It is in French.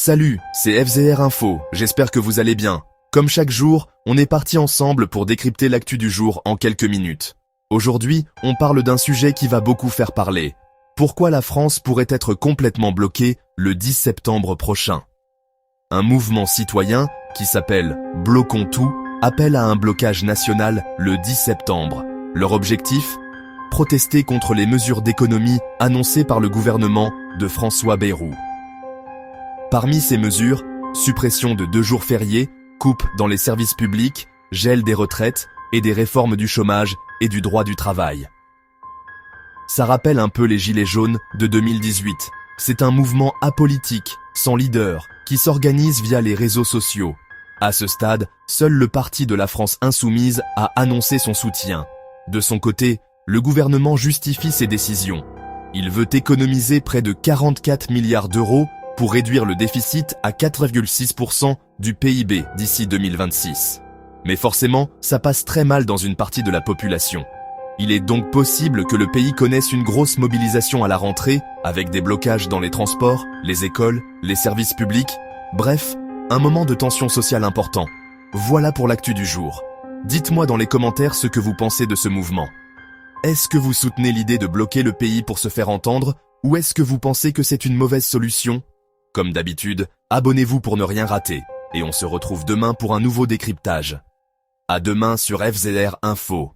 Salut, c'est FZR Info, j'espère que vous allez bien. Comme chaque jour, on est parti ensemble pour décrypter l'actu du jour en quelques minutes. Aujourd'hui, on parle d'un sujet qui va beaucoup faire parler. Pourquoi la France pourrait être complètement bloquée le 10 septembre prochain? Un mouvement citoyen, qui s'appelle « Bloquons tout », appelle à un blocage national le 10 septembre. Leur objectif? Protester contre les mesures d'économie annoncées par le gouvernement de François Bayrou. Parmi ces mesures, suppression de 2 jours fériés, coupe dans les services publics, gel des retraites et des réformes du chômage et du droit du travail. Ça rappelle un peu les Gilets jaunes de 2018. C'est un mouvement apolitique, sans leader, qui s'organise via les réseaux sociaux. À ce stade, seul le parti de la France insoumise a annoncé son soutien. De son côté, le gouvernement justifie ses décisions. Il veut économiser près de 44 milliards d'euros pour réduire le déficit à 4,6% du PIB d'ici 2026. Mais forcément, ça passe très mal dans une partie de la population. Il est donc possible que le pays connaisse une grosse mobilisation à la rentrée, avec des blocages dans les transports, les écoles, les services publics, bref, un moment de tension sociale important. Voilà pour l'actu du jour. Dites-moi dans les commentaires ce que vous pensez de ce mouvement. Est-ce que vous soutenez l'idée de bloquer le pays pour se faire entendre, ou est-ce que vous pensez que c'est une mauvaise solution? Comme d'habitude, abonnez-vous pour ne rien rater, et on se retrouve demain pour un nouveau décryptage. À demain sur FZR Info.